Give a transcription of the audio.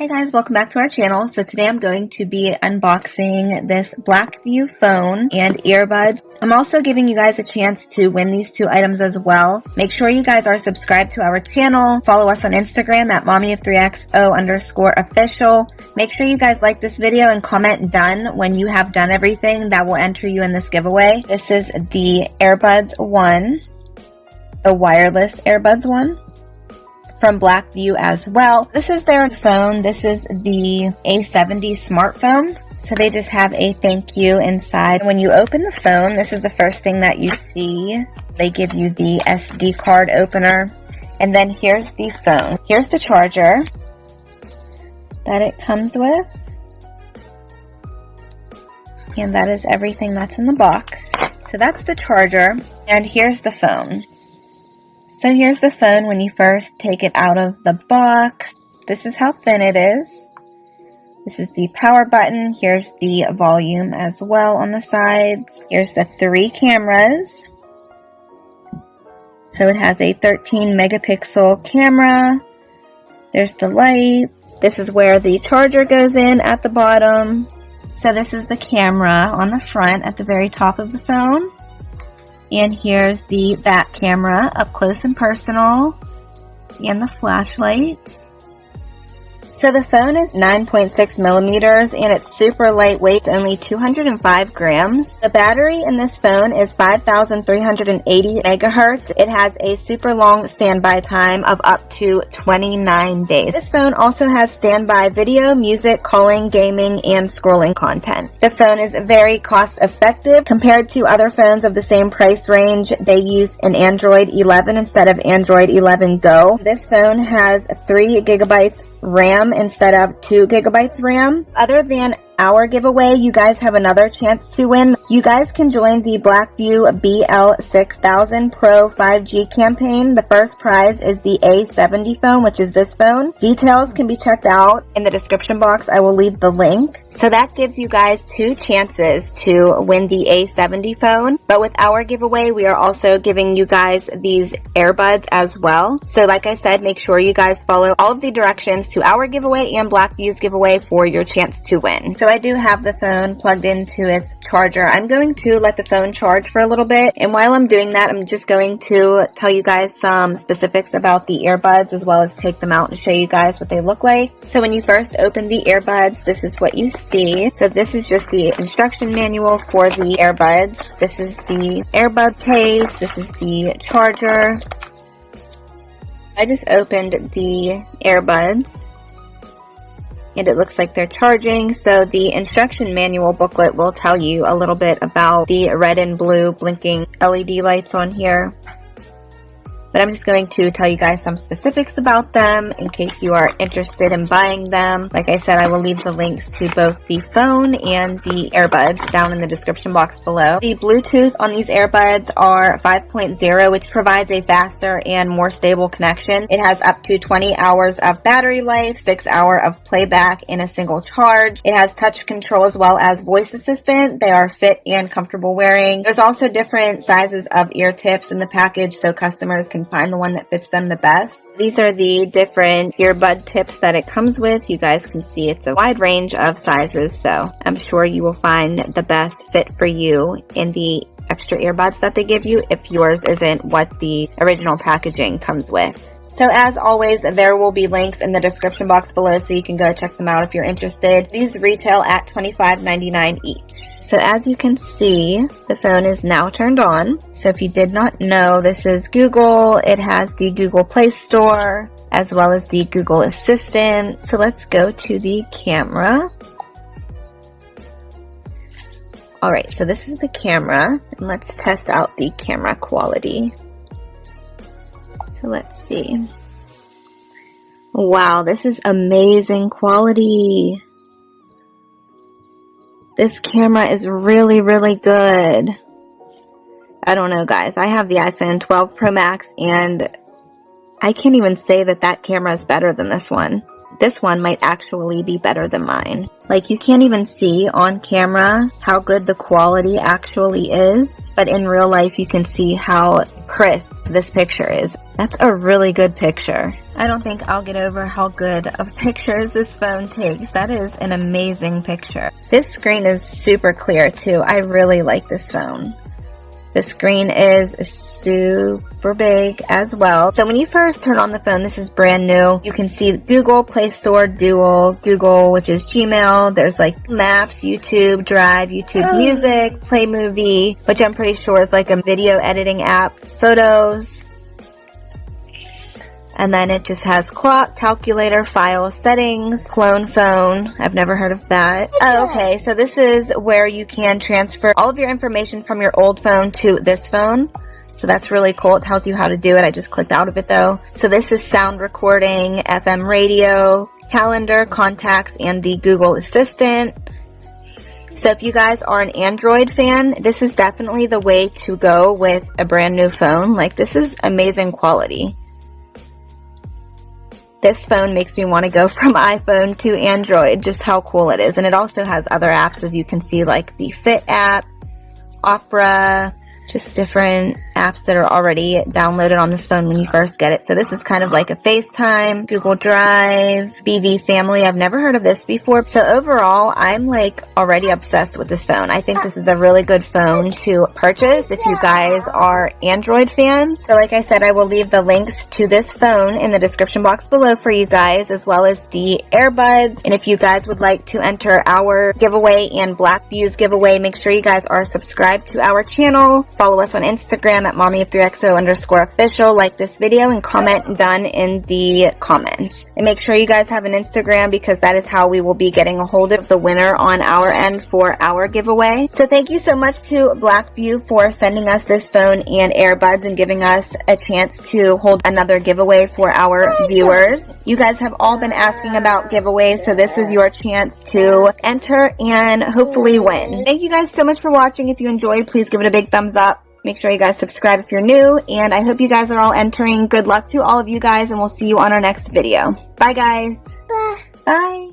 Hey guys, welcome back to our channel. So today I'm going to be unboxing this Blackview phone and earbuds. I'm also giving you guys a chance to win these two items as well. Make sure you guys are subscribed to our channel. Follow us on Instagram at mommyof3xo_official. Make sure you guys like this video and comment done when you have done everything. That will enter you in this giveaway. This is the earbuds one, the wireless earbuds one, from Blackview as well. This is their phone. This is the A70 smartphone. So they just have a thank you inside. When you open the phone, this is the first thing that you see. They give you the SD card opener. And then here's the phone. Here's the charger that it comes with. And that is everything that's in the box. So that's the charger. And here's the phone. So here's the phone when you first take it out of the box. This is how thin it is. This is the power button. Here's the volume as well on the sides. Here's the 3 cameras. So it has a 13 megapixel camera. There's the light. This is where the charger goes in at the bottom. So this is the camera on the front at the very top of the phone. And here's the back camera up close and personal, and the flashlight. So the phone is 9.6 millimeters and it's super lightweight, it's only 205 grams. The battery in this phone is 5,380 megahertz. It has a super long standby time of up to 29 days. This phone also has standby video, music, calling, gaming, and scrolling content. The phone is very cost effective compared to other phones of the same price range. They use an Android 11 instead of Android 11 Go. This phone has 3 gigabytes RAM instead of 2 gigabytes RAM. Other than our giveaway, you guys have another chance to win. You guys can join the Blackview BL6000 Pro 5G campaign. The first prize is the A70 phone, which is this phone. Details can be checked out in the description box. I will leave the link. So that gives you guys 2 chances to win the A70 phone. But with our giveaway, we are also giving you guys these earbuds as well. So like I said, make sure you guys follow all of the directions to our giveaway and Blackview's giveaway for your chance to win. So I do have the phone plugged into its charger. I'm going to let the phone charge for a little bit. And while I'm doing that, I'm just going to tell you guys some specifics about the earbuds as well as take them out and show you guys what they look like. So when you first open the earbuds, this is what you see. So this is just the instruction manual for the earbuds. This is the earbud case. This is the charger. I just opened the earbuds and it looks like they're charging. So the instruction manual booklet will tell you a little bit about the red and blue blinking LED lights on here. But I'm just going to tell you guys some specifics about them in case you are interested in buying them. Like I said, I will leave the links to both the phone and the earbuds down in the description box below. The Bluetooth on these earbuds are 5.0, which provides a faster and more stable connection. It has up to 20 hours of battery life, 6 hours of playback in a single charge. It has touch control as well as voice assistant. They are fit and comfortable wearing. There's also different sizes of ear tips in the package so customers can find the one that fits them the best. These are the different earbud tips that it comes with. You guys can see it's a wide range of sizes, so I'm sure you will find the best fit for you in the extra earbuds that they give you if yours isn't what the original packaging comes with. So as always, there will be links in the description box below so you can go check them out if you're interested. These retail at $25.99 each. So as you can see, the phone is now turned on. So if you did not know, this is Google. It has the Google Play Store as well as the Google Assistant. So let's go to the camera. Alright, so this is the camera. And let's test out the camera quality. So let's see. Wow, this is amazing quality. This camera is really, really good. I don't know, guys. I have the iPhone 12 Pro Max and I can't even say that that camera is better than this one. This one might actually be better than mine. Like, you can't even see on camera how good the quality actually is, but in real life you can see how crisp this picture is. That's a really good picture. I don't think I'll get over how good of pictures this phone takes. That is an amazing picture. This screen is super clear too. I really like this phone. The screen is super big as well. So when you first turn on the phone, this is brand new. You can see Google Play Store, Dual, Google, which is Gmail. There's like Maps, YouTube, Drive, YouTube Music, Play Movie, which I'm pretty sure is like a video editing app, Photos. And then it just has clock, calculator, file, settings, clone phone. I've never heard of that. Oh, okay, so this is where you can transfer all of your information from your old phone to this phone. So that's really cool. It tells you how to do it. I just clicked out of it though. So this is sound recording, FM radio, calendar, contacts, and the Google Assistant. So if you guys are an Android fan, this is definitely the way to go with a brand new phone. Like, this is amazing quality. This phone makes me want to go from iPhone to Android, just how cool it is. And it also has other apps, as you can see, like the Fit app, Opera, just different apps that are already downloaded on this phone when you first get it. So this is kind of like a FaceTime, Google Drive, BV Family. I've never heard of this before. So overall, I'm like already obsessed with this phone. I think this is a really good phone to purchase if you guys are Android fans. So like I said, I will leave the links to this phone in the description box below for you guys, as well as the earbuds. And if you guys would like to enter our giveaway and Blackview's giveaway, make sure you guys are subscribed to our channel. Follow us on Instagram at mommyof3xo_official. Like this video and comment done in the comments. And make sure you guys have an Instagram, because that is how we will be getting a hold of the winner on our end for our giveaway. So thank you so much to Blackview for sending us this phone and earbuds and giving us a chance to hold another giveaway for our viewers. You guys have all been asking about giveaways, so this is your chance to enter and hopefully win. Thank you guys so much for watching. If you enjoyed, please give it a big thumbs up. Make sure you guys subscribe if you're new, and I hope you guys are all entering. Good luck to all of you guys, and we'll see you on our next video. Bye, guys. Bye. Bye.